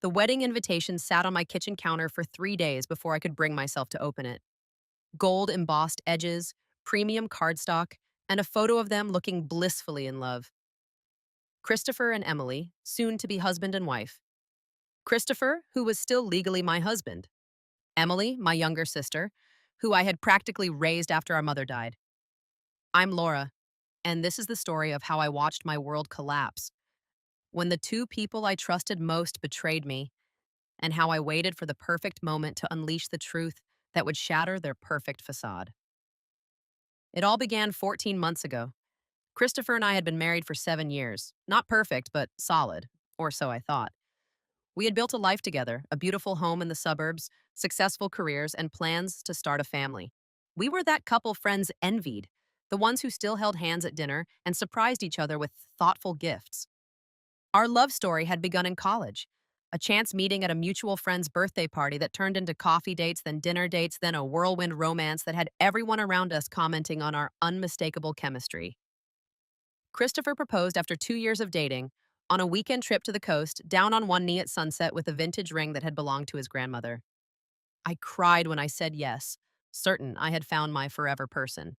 The wedding invitation sat on my kitchen counter for 3 days before I could bring myself to open it. Gold embossed edges, premium cardstock, and a photo of them looking blissfully in love. Christopher and Emily, soon to be husband and wife. Christopher, who was still legally my husband. Emily, my younger sister, who I had practically raised after our mother died. I'm Laura, and this is the story of how I watched my world collapse when the two people I trusted most betrayed me, and how I waited for the perfect moment to unleash the truth that would shatter their perfect facade. It all began 14 months ago. Christopher and I had been married for 7 years. Not perfect, but solid, or so I thought. We had built a life together, a beautiful home in the suburbs, successful careers, and plans to start a family. We were that couple friends envied, the ones who still held hands at dinner and surprised each other with thoughtful gifts. Our love story had begun in college, a chance meeting at a mutual friend's birthday party that turned into coffee dates, then dinner dates, then a whirlwind romance that had everyone around us commenting on our unmistakable chemistry. Christopher proposed after 2 years of dating, on a weekend trip to the coast, down on one knee at sunset with a vintage ring that had belonged to his grandmother. I cried when I said yes, certain I had found my forever person.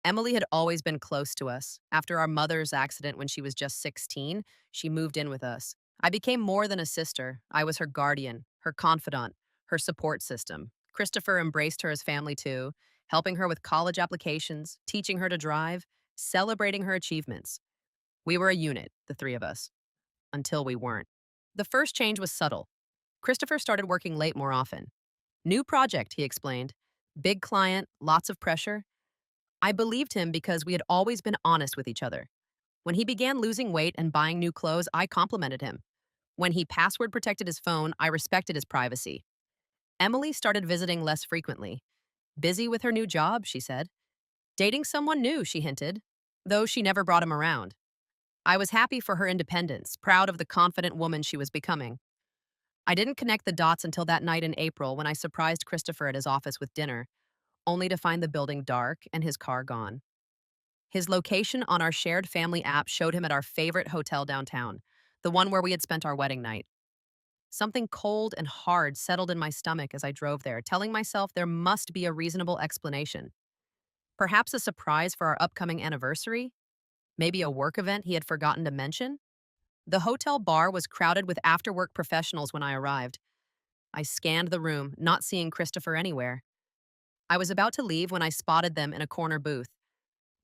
Emily had always been close to us. After our mother's accident when she was just 16, she moved in with us. I became more than a sister. I was her guardian, her confidant, her support system. Christopher embraced her as family too, helping her with college applications, teaching her to drive, celebrating her achievements. We were a unit, the three of us, until we weren't. The first change was subtle. Christopher started working late more often. New project, he explained. Big client, lots of pressure. I believed him because we had always been honest with each other. When he began losing weight and buying new clothes, I complimented him. When he password protected his phone, I respected his privacy. Emily started visiting less frequently. Busy with her new job, she said. Dating someone new, she hinted, though she never brought him around. I was happy for her independence, proud of the confident woman she was becoming. I didn't connect the dots until that night in April when I surprised Christopher at his office with dinner, only to find the building dark and his car gone. His location on our shared family app showed him at our favorite hotel downtown, the one where we had spent our wedding night. Something cold and hard settled in my stomach as I drove there, telling myself there must be a reasonable explanation. Perhaps a surprise for our upcoming anniversary? Maybe a work event he had forgotten to mention? The hotel bar was crowded with after work professionals when I arrived. I scanned the room, not seeing Christopher anywhere. I was about to leave when I spotted them in a corner booth,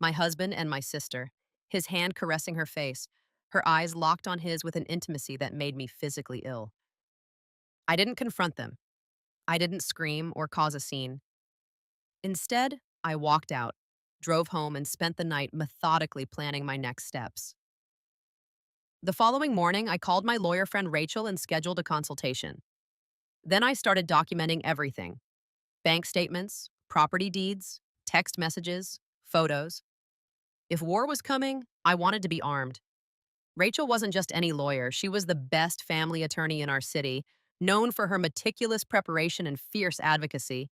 my husband and my sister, his hand caressing her face, her eyes locked on his with an intimacy that made me physically ill. I didn't confront them. I didn't scream or cause a scene. Instead, I walked out, drove home, and spent the night methodically planning my next steps. The following morning, I called my lawyer friend Rachel and scheduled a consultation. Then I started documenting everything: bank statements, property deeds, text messages, photos. If war was coming, I wanted to be armed. Rachel wasn't just any lawyer, she was the best family attorney in our city, known for her meticulous preparation and fierce advocacy.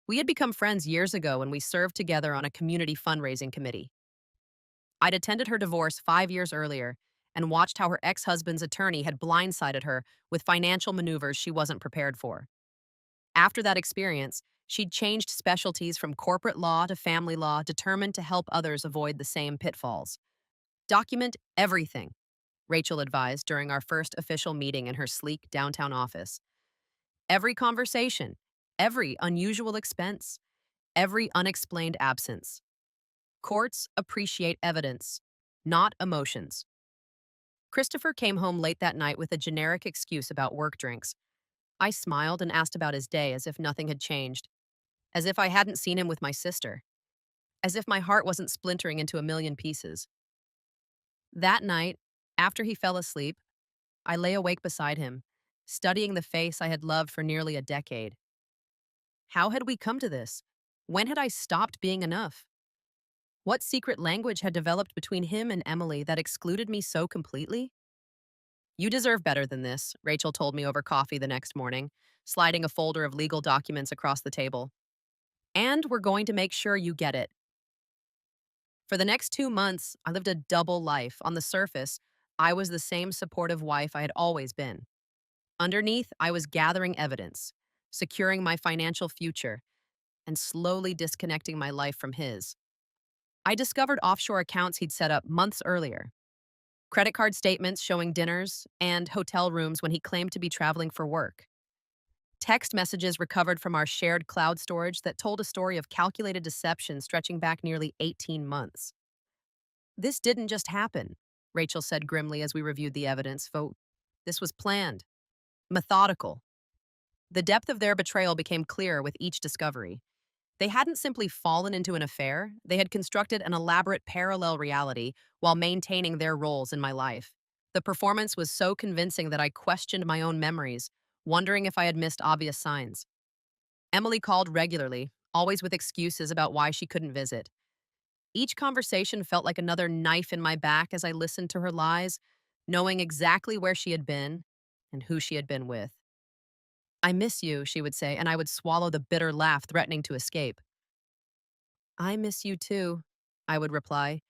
We had become friends years ago when we served together on a community fundraising committee. I'd attended her divorce 5 years earlier and watched how her ex husband's attorney had blindsided her with financial maneuvers she wasn't prepared for. After that experience, she'd changed specialties from corporate law to family law, determined to help others avoid the same pitfalls. Document everything, Rachel advised during our first official meeting in her sleek downtown office. Every conversation, every unusual expense, every unexplained absence. Courts appreciate evidence, not emotions. Christopher came home late that night with a generic excuse about work drinks. I smiled and asked about his day as if nothing had changed, as if I hadn't seen him with my sister, as if my heart wasn't splintering into a million pieces. That night, after he fell asleep, I lay awake beside him, studying the face I had loved for nearly a decade. How had we come to this? When had I stopped being enough? What secret language had developed between him and Emily that excluded me so completely? You deserve better than this, Rachel told me over coffee the next morning, sliding a folder of legal documents across the table. And we're going to make sure you get it. For the next 2 months, I lived a double life. On the surface, I was the same supportive wife I had always been. Underneath, I was gathering evidence, securing my financial future, and slowly disconnecting my life from his. I discovered offshore accounts he'd set up months earlier, credit card statements showing dinners, and hotel rooms when he claimed to be traveling for work. Text messages recovered from our shared cloud storage that told a story of calculated deception stretching back nearly 18 months. This didn't just happen, Rachel said grimly as we reviewed the evidence. This was planned, methodical. The depth of their betrayal became clearer with each discovery. They hadn't simply fallen into an affair, they had constructed an elaborate parallel reality while maintaining their roles in my life. The performance was so convincing that I questioned my own memories, wondering if I had missed obvious signs. Emily called regularly, always with excuses about why she couldn't visit. Each conversation felt like another knife in my back as I listened to her lies, knowing exactly where she had been and who she had been with. I miss you, she would say, and I would swallow the bitter laugh threatening to escape. I miss you too, I would reply,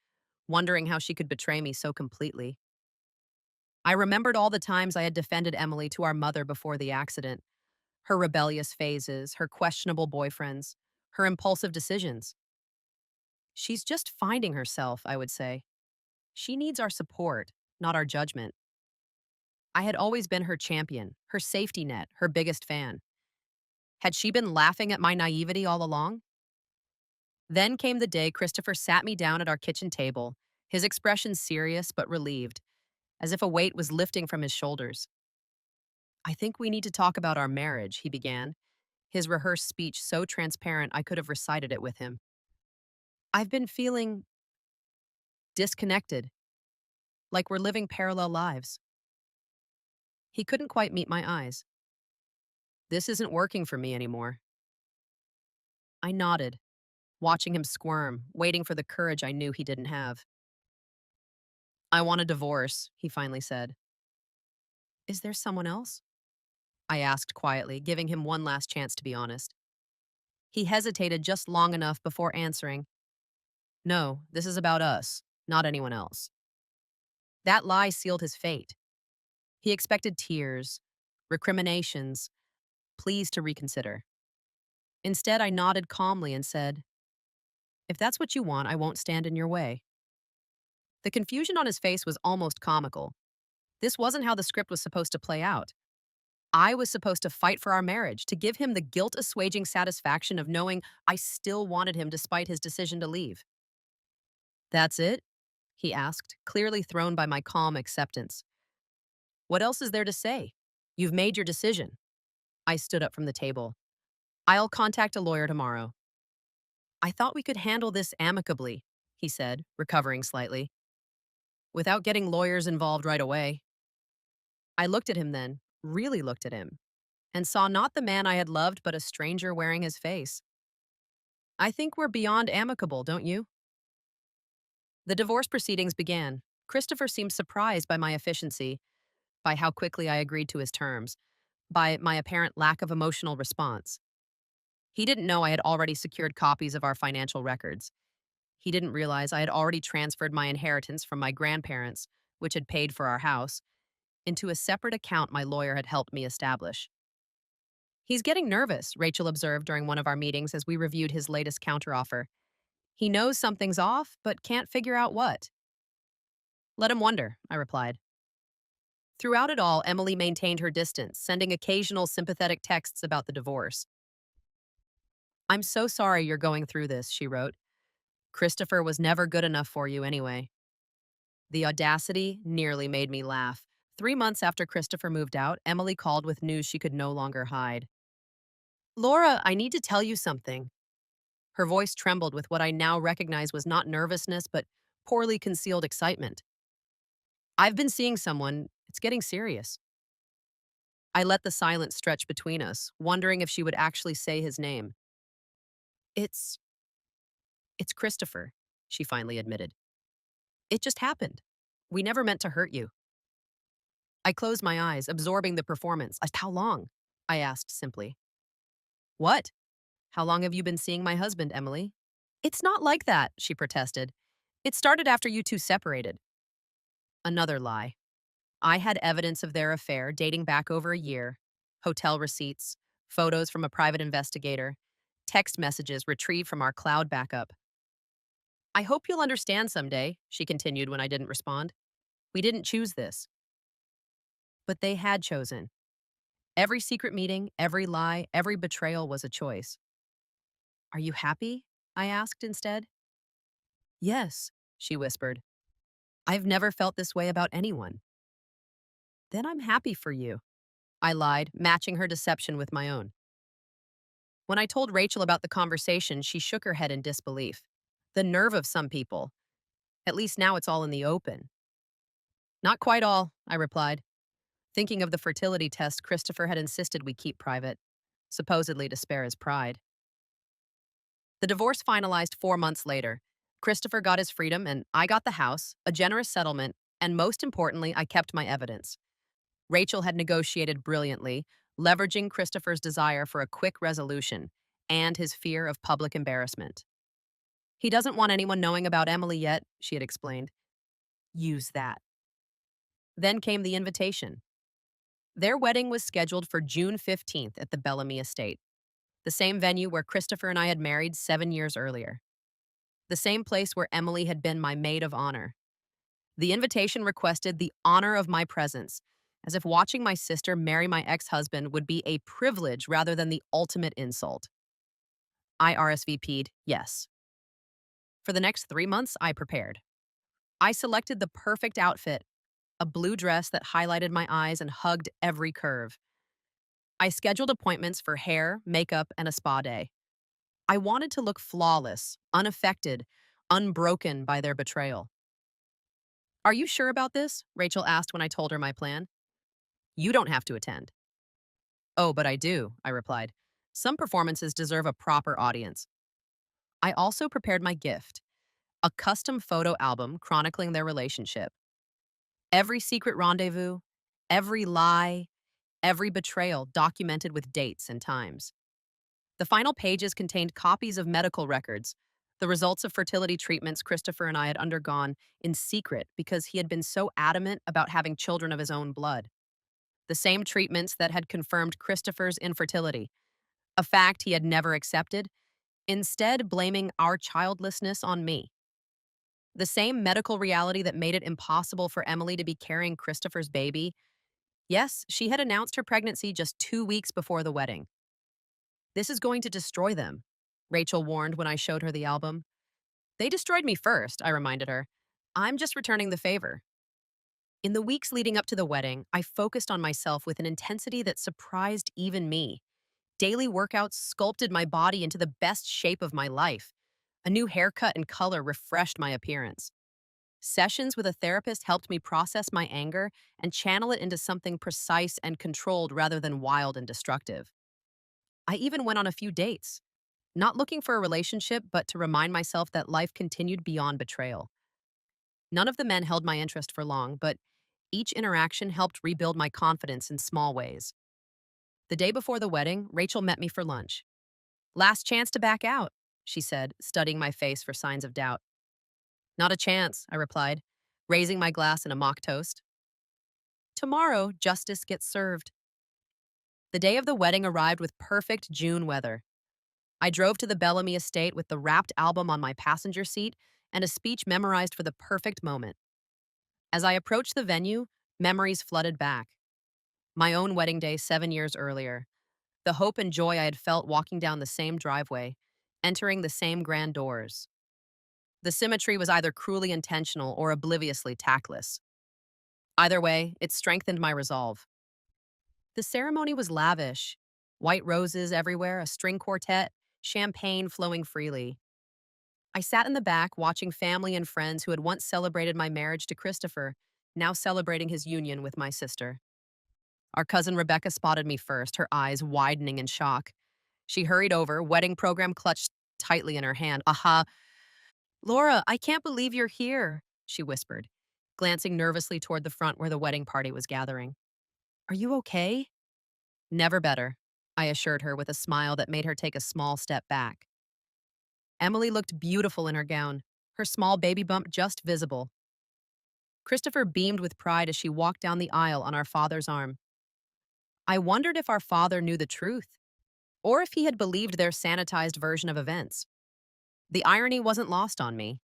wondering how she could betray me so completely. I remembered all the times I had defended Emily to our mother before the accident, her rebellious phases, her questionable boyfriends, her impulsive decisions. She's just finding herself, I would say. She needs our support, not our judgment. I had always been her champion, her safety net, her biggest fan. Had she been laughing at my naivety all along? Then came the day Christopher sat me down at our kitchen table, his expression serious but relieved, as if a weight was lifting from his shoulders. I think we need to talk about our marriage, he began, his rehearsed speech so transparent I could have recited it with him. I've been feeling disconnected, like we're living parallel lives. He couldn't quite meet my eyes. This isn't working for me anymore. I nodded, watching him squirm, waiting for the courage I knew he didn't have. I want a divorce, he finally said. Is there someone else? I asked quietly, giving him one last chance to be honest. He hesitated just long enough before answering, No, this is about us, not anyone else. That lie sealed his fate. He expected tears, recriminations, pleas to reconsider. Instead, I nodded calmly and said, If that's what you want, I won't stand in your way. The confusion on his face was almost comical. This wasn't how the script was supposed to play out. I was supposed to fight for our marriage, to give him the guilt assuaging satisfaction of knowing I still wanted him despite his decision to leave. That's it? He asked, clearly thrown by my calm acceptance. What else is there to say? You've made your decision. I stood up from the table. I'll contact a lawyer tomorrow. I thought we could handle this amicably, he said, recovering slightly, without getting lawyers involved right away. I looked at him then, really looked at him, and saw not the man I had loved but a stranger wearing his face. I think we're beyond amicable, don't you? The divorce proceedings began. Christopher seemed surprised by my efficiency, by how quickly I agreed to his terms, by my apparent lack of emotional response. He didn't know I had already secured copies of our financial records. He didn't realize I had already transferred my inheritance from my grandparents, which had paid for our house, into a separate account my lawyer had helped me establish. He's getting nervous, Rachel observed during one of our meetings as we reviewed his latest counteroffer. He knows something's off, but can't figure out what. Let him wonder, I replied. Throughout it all, Emily maintained her distance, sending occasional sympathetic texts about the divorce. I'm so sorry you're going through this, she wrote. Christopher was never good enough for you anyway. The audacity nearly made me laugh. 3 months after Christopher moved out, Emily called with news she could no longer hide. Laura, I need to tell you something. Her voice trembled with what I now recognize was not nervousness, but poorly concealed excitement. I've been seeing someone. It's getting serious. I let the silence stretch between us, wondering if she would actually say his name. It's it's Christopher, she finally admitted. It just happened. We never meant to hurt you. I closed my eyes, absorbing the performance. How long? I asked simply. What? How long have you been seeing my husband, Emily? It's not like that, she protested. It started after you two separated. Another lie. I had evidence of their affair dating back over a year, hotel receipts, photos from a private investigator, text messages retrieved from our cloud backup. I hope you'll understand someday, she continued when I didn't respond. We didn't choose this, but they had chosen. Every secret meeting, every lie, every betrayal was a choice. Are you happy? I asked instead. Yes, she whispered. I've never felt this way about anyone. Then I'm happy for you, I lied, matching her deception with my own. When I told Rachel about the conversation, she shook her head in disbelief. The nerve of some people. At least now it's all in the open. Not quite all, I replied, thinking of the fertility test Christopher had insisted we keep private, supposedly to spare his pride. The divorce finalized 4 months later. Christopher got his freedom, and I got the house, a generous settlement, and most importantly, I kept my evidence. Rachel had negotiated brilliantly, leveraging Christopher's desire for a quick resolution and his fear of public embarrassment. He doesn't want anyone knowing about Emily yet, she had explained. Use that. Then came the invitation. Their wedding was scheduled for June 15th at the Bellamy Estate, the same venue where Christopher and I had married 7 years earlier, the same place where Emily had been my maid of honor. The invitation requested the honor of my presence, as if watching my sister marry my ex-husband would be a privilege rather than the ultimate insult. I RSVP'd yes. For the next 3 months, I prepared. I selected the perfect outfit, a blue dress that highlighted my eyes and hugged every curve. I scheduled appointments for hair, makeup, and a spa day. I wanted to look flawless, unaffected, unbroken by their betrayal. Are you sure about this? Rachel asked when I told her my plan. You don't have to attend. Oh, but I do, I replied. Some performances deserve a proper audience. I also prepared my gift, a custom photo album chronicling their relationship. Every secret rendezvous, every lie, every betrayal documented with dates and times. The final pages contained copies of medical records, the results of fertility treatments Christopher and I had undergone in secret because he had been so adamant about having children of his own blood. The same treatments that had confirmed Christopher's infertility, a fact he had never accepted, instead blaming our childlessness on me. The same medical reality that made it impossible for Emily to be carrying Christopher's baby. Yes, she had announced her pregnancy just 2 weeks before the wedding. This is going to destroy them, Rachel warned when I showed her the album. They destroyed me first, I reminded her. I'm just returning the favor. In the weeks leading up to the wedding, I focused on myself with an intensity that surprised even me. Daily workouts sculpted my body into the best shape of my life. A new haircut and color refreshed my appearance. Sessions with a therapist helped me process my anger and channel it into something precise and controlled rather than wild and destructive. I even went on a few dates, not looking for a relationship, but to remind myself that life continued beyond betrayal. None of the men held my interest for long, but each interaction helped rebuild my confidence in small ways. The day before the wedding, Rachel met me for lunch. Last chance to back out, she said, studying my face for signs of doubt. Not a chance, I replied, raising my glass in a mock toast. Tomorrow, justice gets served. The day of the wedding arrived with perfect June weather. I drove to the Bellamy estate with the wrapped album on my passenger seat and a speech memorized for the perfect moment. As I approached the venue, memories flooded back. My own wedding day 7 years earlier, the hope and joy I had felt walking down the same driveway, entering the same grand doors. The symmetry was either cruelly intentional or obliviously tactless. Either way, it strengthened my resolve. The ceremony was lavish. White roses everywhere, a string quartet, champagne flowing freely. I sat in the back watching family and friends who had once celebrated my marriage to Christopher, now celebrating his union with my sister. Our cousin Rebecca spotted me first, her eyes widening in shock. She hurried over, wedding program clutched tightly in her hand. Aha! Laura, I can't believe you're here, she whispered, glancing nervously toward the front where the wedding party was gathering. Are you okay? Never better, I assured her with a smile that made her take a small step back. Emily looked beautiful in her gown, her small baby bump just visible. Christopher beamed with pride as she walked down the aisle on our father's arm. I wondered if our father knew the truth, or if he had believed their sanitized version of events. The irony wasn't lost on me.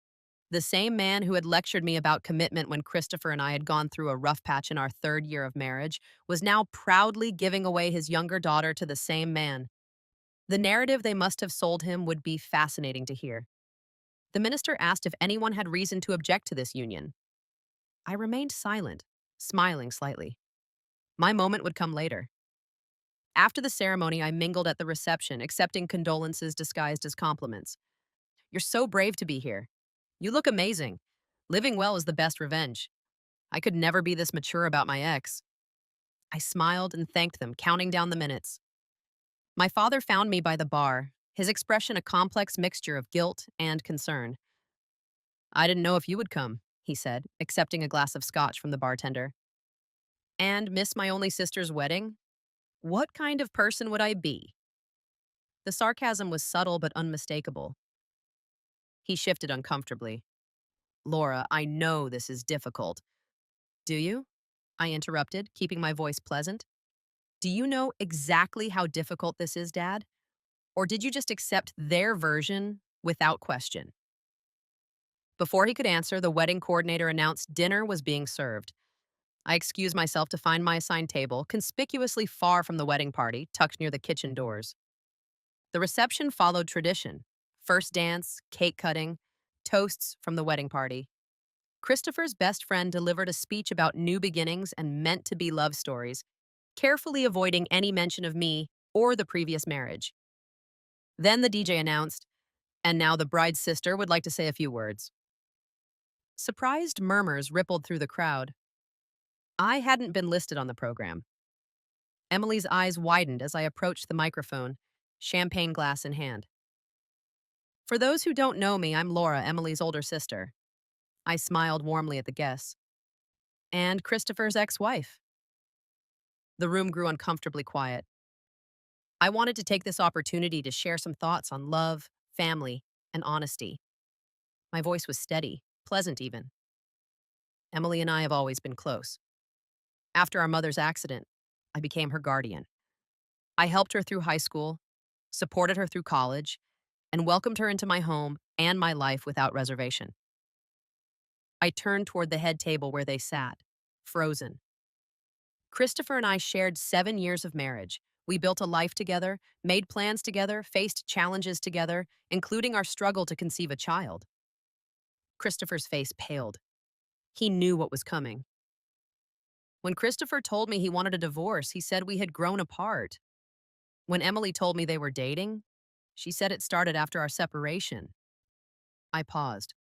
The same man who had lectured me about commitment when Christopher and I had gone through a rough patch in our third year of marriage was now proudly giving away his younger daughter to the same man. The narrative they must have sold him would be fascinating to hear. The minister asked if anyone had reason to object to this union. I remained silent, smiling slightly. My moment would come later. After the ceremony, I mingled at the reception, accepting condolences disguised as compliments. You're so brave to be here. You look amazing. Living well is the best revenge. I could never be this mature about my ex. I smiled and thanked them, counting down the minutes. My father found me by the bar, his expression a complex mixture of guilt and concern. I didn't know if you would come, he said, accepting a glass of scotch from the bartender. And miss my only sister's wedding? What kind of person would I be? The sarcasm was subtle but unmistakable. He shifted uncomfortably. Laura, I know this is difficult. Do you? I interrupted, keeping my voice pleasant. Do you know exactly how difficult this is, Dad? Or did you just accept their version without question? Before he could answer, the wedding coordinator announced dinner was being served. I excused myself to find my assigned table, conspicuously far from the wedding party, tucked near the kitchen doors. The reception followed tradition. First dance, cake cutting, toasts from the wedding party. Christopher's best friend delivered a speech about new beginnings and meant-to-be love stories, carefully avoiding any mention of me or the previous marriage. Then the DJ announced, and now the bride's sister would like to say a few words. Surprised murmurs rippled through the crowd. I hadn't been listed on the program. Emily's eyes widened as I approached the microphone, champagne glass in hand. For those who don't know me, I'm Laura, Emily's older sister. I smiled warmly at the guests. And Christopher's ex-wife. The room grew uncomfortably quiet. I wanted to take this opportunity to share some thoughts on love, family, and honesty. My voice was steady, pleasant even. Emily and I have always been close. After our mother's accident, I became her guardian. I helped her through high school, supported her through college, and welcomed her into my home and my life without reservation. I turned toward the head table where they sat, frozen. Christopher and I shared 7 years of marriage. We built a life together, made plans together, faced challenges together, including our struggle to conceive a child. Christopher's face paled. He knew what was coming. When Christopher told me he wanted a divorce, he said we had grown apart. When Emily told me they were dating, she said it started after our separation. I paused.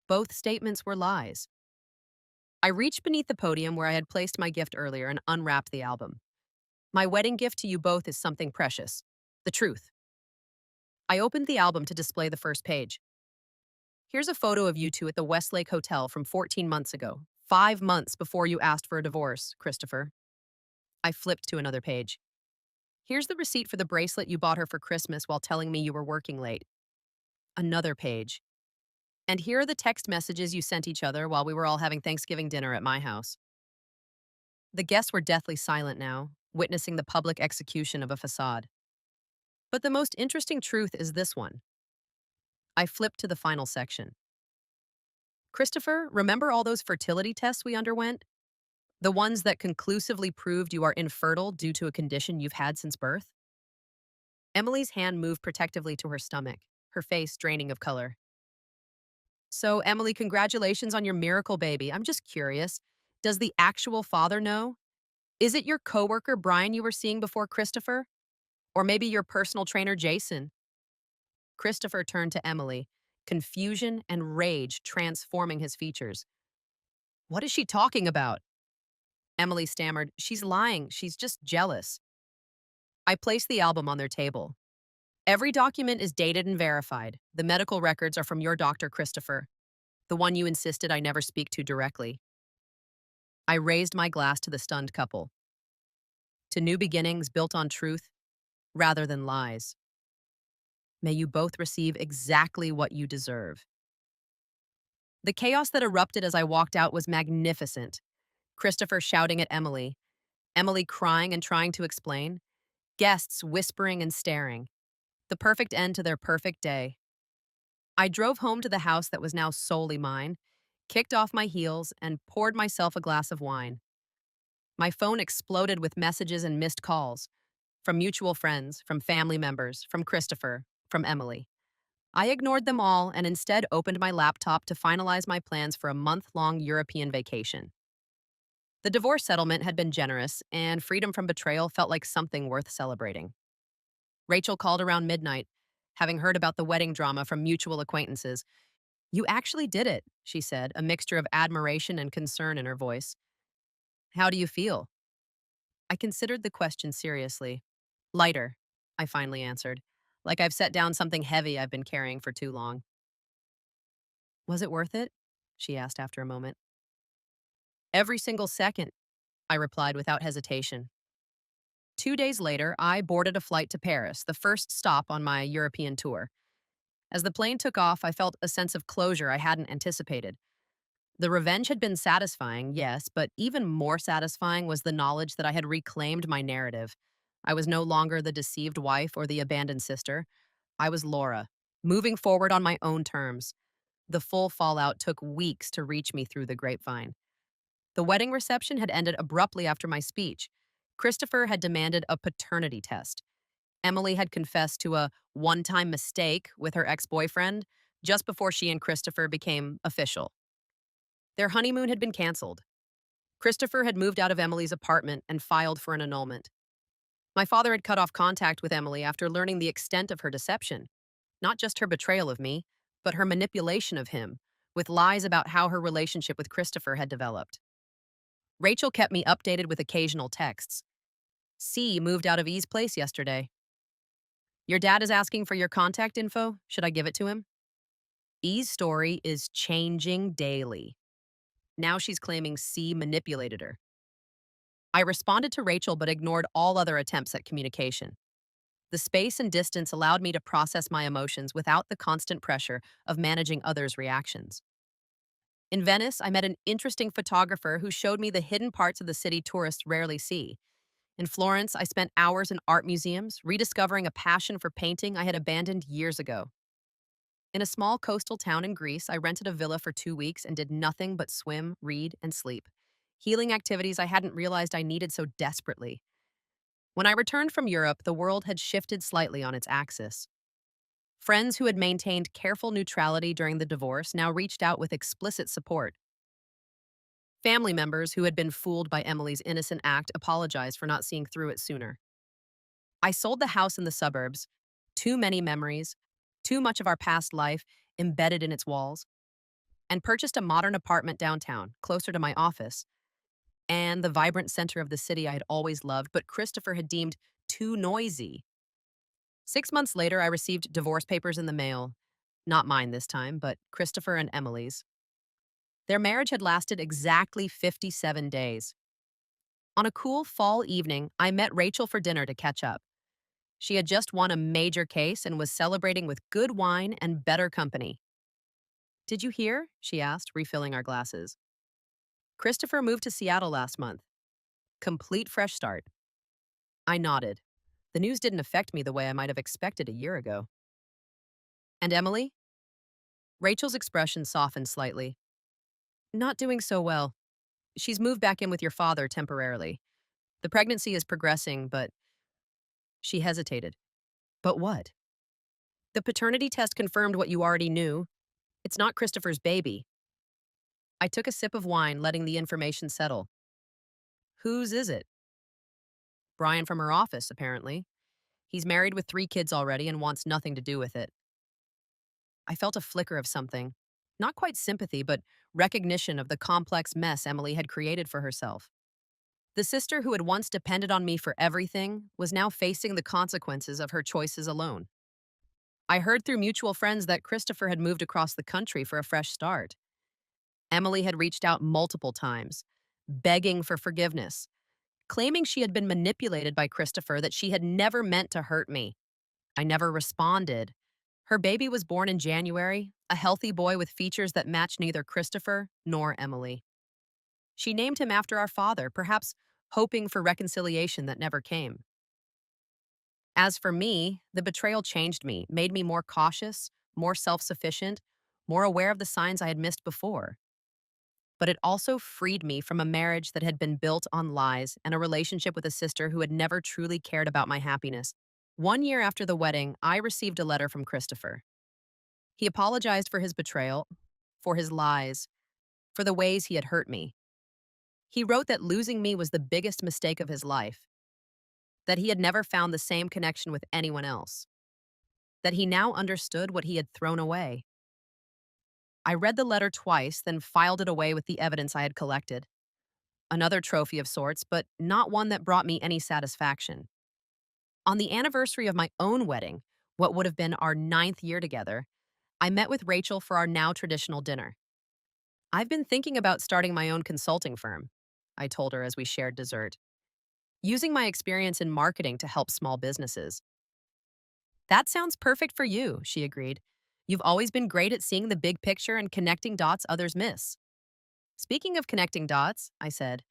Both statements were lies. I reached beneath the podium where I had placed my gift earlier and unwrapped the album. My wedding gift to you both is something precious. The truth. I opened the album to display the first page. Here's a photo of you two at the Westlake Hotel from 14 months ago, 5 months before you asked for a divorce, Christopher. I flipped to another page. Here's the receipt for the bracelet you bought her for Christmas while telling me you were working late. Another page. And here are the text messages you sent each other while we were all having Thanksgiving dinner at my house. The guests were deathly silent now, witnessing the public execution of a facade. But the most interesting truth is this one. I flipped to the final section. Christopher, remember all those fertility tests we underwent? The ones that conclusively proved you are infertile due to a condition you've had since birth? Emily's hand moved protectively to her stomach, her face draining of color. So, Emily, congratulations on your miracle baby. I'm just curious. Does the actual father know? Is it your coworker, Brian, you were seeing before Christopher? Or maybe your personal trainer, Jason? Christopher turned to Emily, confusion and rage transforming his features. What is she talking about? Emily stammered, she's lying. She's just jealous. I placed the album on their table. Every document is dated and verified. The medical records are from your doctor, Christopher, the one you insisted I never speak to directly. I raised my glass to the stunned couple. To new beginnings built on truth rather than lies. May you both receive exactly what you deserve. The chaos that erupted as I walked out was magnificent. Christopher shouting at Emily, Emily crying and trying to explain, guests whispering and staring. The perfect end to their perfect day. I drove home to the house that was now solely mine, kicked off my heels, and poured myself a glass of wine. My phone exploded with messages and missed calls from mutual friends, from family members, from Christopher, from Emily. I ignored them all and instead opened my laptop to finalize my plans for a month-long European vacation. The divorce settlement had been generous, and freedom from betrayal felt like something worth celebrating. Rachel called around midnight, having heard about the wedding drama from mutual acquaintances. You actually did it, she said, a mixture of admiration and concern in her voice. How do you feel? I considered the question seriously. Lighter, I finally answered, like I've set down something heavy I've been carrying for too long. Was it worth it? She asked after a moment. Every single second, I replied without hesitation. 2 days later, I boarded a flight to Paris, the first stop on my European tour. As the plane took off, I felt a sense of closure I hadn't anticipated. The revenge had been satisfying, yes, but even more satisfying was the knowledge that I had reclaimed my narrative. I was no longer the deceived wife or the abandoned sister. I was Laura, moving forward on my own terms. The full fallout took weeks to reach me through the grapevine. The wedding reception had ended abruptly after my speech. Christopher had demanded a paternity test. Emily had confessed to a one time mistake with her ex boyfriend just before she and Christopher became official. Their honeymoon had been canceled. Christopher had moved out of Emily's apartment and filed for an annulment. My father had cut off contact with Emily after learning the extent of her deception, not just her betrayal of me, but her manipulation of him, with lies about how her relationship with Christopher had developed. Rachel kept me updated with occasional texts. C moved out of E's place yesterday. Your dad is asking for your contact info. Should I give it to him? E's story is changing daily. Now she's claiming C manipulated her. I responded to Rachel but ignored all other attempts at communication. The space and distance allowed me to process my emotions without the constant pressure of managing others' reactions. In Venice, I met an interesting photographer who showed me the hidden parts of the city tourists rarely see. In Florence, I spent hours in art museums, rediscovering a passion for painting I had abandoned years ago. In a small coastal town in Greece, I rented a villa for 2 weeks and did nothing but swim, read, and sleep. Healing activities I hadn't realized I needed so desperately. When I returned from Europe, the world had shifted slightly on its axis. Friends who had maintained careful neutrality during the divorce now reached out with explicit support. Family members who had been fooled by Emily's innocent act apologized for not seeing through it sooner. I sold the house in the suburbs, too many memories, too much of our past life embedded in its walls, and purchased a modern apartment downtown, closer to my office, and the vibrant center of the city I had always loved, but Christopher had deemed too noisy. 6 months later, I received divorce papers in the mail. Not mine this time, but Christopher and Emily's. Their marriage had lasted exactly 57 days. On a cool fall evening, I met Rachel for dinner to catch up. She had just won a major case and was celebrating with good wine and better company. Did you hear? She asked, refilling our glasses. Christopher moved to Seattle last month. Complete fresh start. I nodded. The news didn't affect me the way I might have expected a year ago. And Emily? Rachel's expression softened slightly. Not doing so well. She's moved back in with your father temporarily. The pregnancy is progressing, but she hesitated. But what? The paternity test confirmed what you already knew. It's not Christopher's baby. I took a sip of wine, letting the information settle. Whose is it? Brian from her office, apparently. He's married with 3 kids already and wants nothing to do with it. I felt a flicker of something. Not quite sympathy, but recognition of the complex mess Emily had created for herself. The sister who had once depended on me for everything was now facing the consequences of her choices alone. I heard through mutual friends that Christopher had moved across the country for a fresh start. Emily had reached out multiple times, begging for forgiveness, claiming she had been manipulated by Christopher, that she had never meant to hurt me. I never responded. Her baby was born in January, a healthy boy with features that matched neither Christopher nor Emily. She named him after our father, perhaps hoping for reconciliation that never came. As for me, the betrayal changed me, made me more cautious, more self sufficient, more aware of the signs I had missed before. But it also freed me from a marriage that had been built on lies and a relationship with a sister who had never truly cared about my happiness. 1 year after the wedding, I received a letter from Christopher. He apologized for his betrayal, for his lies, for the ways he had hurt me. He wrote that losing me was the biggest mistake of his life, that he had never found the same connection with anyone else, that he now understood what he had thrown away. I read the letter twice, then filed it away with the evidence I had collected. Another trophy of sorts, but not one that brought me any satisfaction. On the anniversary of my own wedding, what would have been our 9th year together, I met with Rachel for our now traditional dinner. I've been thinking about starting my own consulting firm, I told her as we shared dessert, using my experience in marketing to help small businesses. That sounds perfect for you, she agreed. You've always been great at seeing the big picture and connecting dots others miss. Speaking of connecting dots, I said,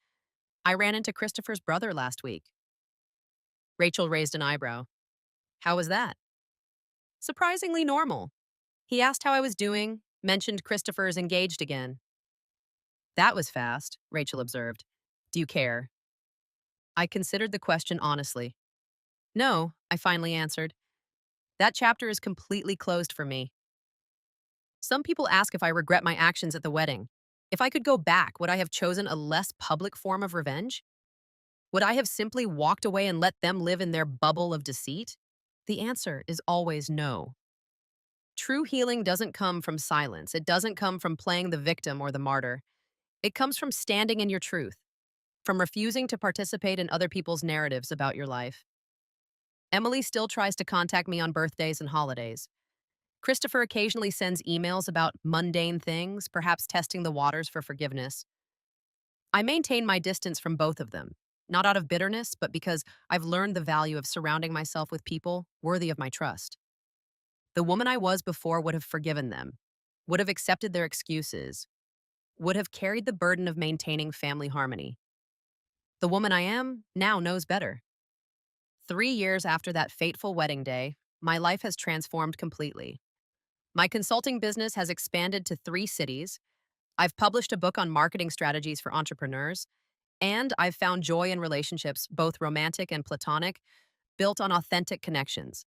I ran into Christopher's brother last week. Rachel raised an eyebrow. How was that? Surprisingly normal. He asked how I was doing, mentioned Christopher is engaged again. That was fast, Rachel observed. Do you care? I considered the question honestly. No, I finally answered. That chapter is completely closed for me. Some people ask if I regret my actions at the wedding. If I could go back, would I have chosen a less public form of revenge? Would I have simply walked away and let them live in their bubble of deceit? The answer is always no. True healing doesn't come from silence. It doesn't come from playing the victim or the martyr. It comes from standing in your truth, from refusing to participate in other people's narratives about your life. Emily still tries to contact me on birthdays and holidays. Christopher occasionally sends emails about mundane things, perhaps testing the waters for forgiveness. I maintain my distance from both of them, not out of bitterness, but because I've learned the value of surrounding myself with people worthy of my trust. The woman I was before would have forgiven them, would have accepted their excuses, would have carried the burden of maintaining family harmony. The woman I am now knows better. 3 years after that fateful wedding day, my life has transformed completely. My consulting business has expanded to 3 cities. I've published a book on marketing strategies for entrepreneurs, and I've found joy in relationships, both romantic and platonic, built on authentic connections.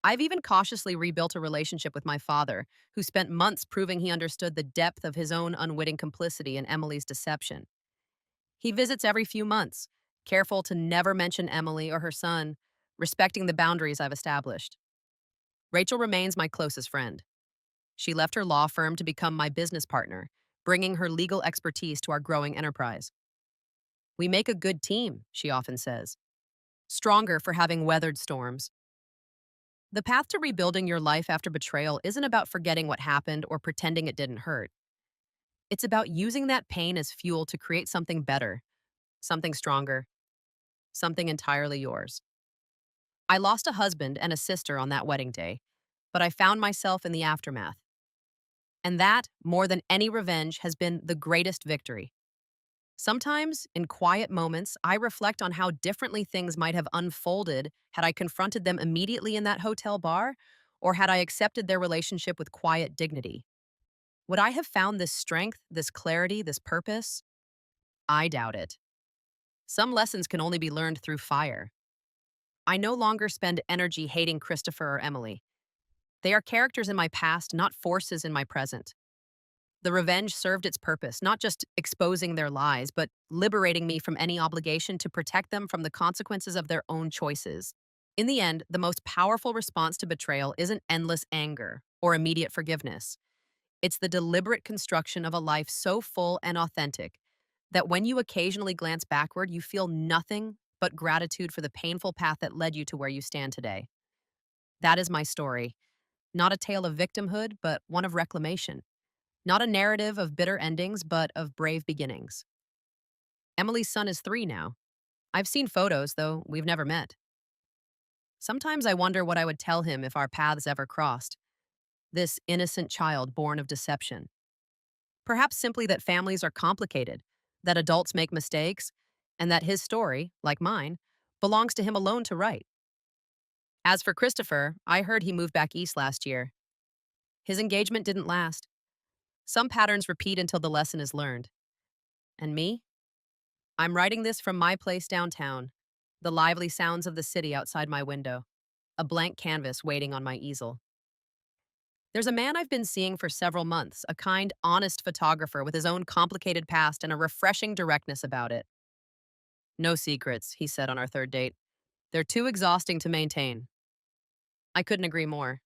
I've even cautiously rebuilt a relationship with my father, who spent months proving he understood the depth of his own unwitting complicity in Emily's deception. He visits every few months, careful to never mention Emily or her son, respecting the boundaries I've established. Rachel remains my closest friend. She left her law firm to become my business partner, bringing her legal expertise to our growing enterprise. We make a good team, she often says, stronger for having weathered storms. The path to rebuilding your life after betrayal isn't about forgetting what happened or pretending it didn't hurt. It's about using that pain as fuel to create something better, something stronger, something entirely yours. I lost a husband and a sister on that wedding day, but I found myself in the aftermath. And that, more than any revenge, has been the greatest victory. Sometimes, in quiet moments, I reflect on how differently things might have unfolded had I confronted them immediately in that hotel bar, or had I accepted their relationship with quiet dignity. Would I have found this strength, this clarity, this purpose? I doubt it. Some lessons can only be learned through fire. I no longer spend energy hating Christopher or Emily. They are characters in my past, not forces in my present. The revenge served its purpose, not just exposing their lies, but liberating me from any obligation to protect them from the consequences of their own choices. In the end, the most powerful response to betrayal isn't endless anger or immediate forgiveness. It's the deliberate construction of a life so full and authentic that when you occasionally glance backward, you feel nothing but gratitude for the painful path that led you to where you stand today. That is my story. Not a tale of victimhood, but one of reclamation. Not a narrative of bitter endings, but of brave beginnings. Emily's son is 3 now. I've seen photos, though we've never met. Sometimes I wonder what I would tell him if our paths ever crossed. this innocent child born of deception. Perhaps simply that families are complicated, that adults make mistakes, and that his story, like mine, belongs to him alone to write. As for Christopher, I heard he moved back east last year. His engagement didn't last. Some patterns repeat until the lesson is learned. And me? I'm writing this from my place downtown, the lively sounds of the city outside my window, a blank canvas waiting on my easel. There's a man I've been seeing for several months, a kind, honest photographer with his own complicated past and a refreshing directness about it. No secrets, he said on our third date. They're too exhausting to maintain. I couldn't agree more.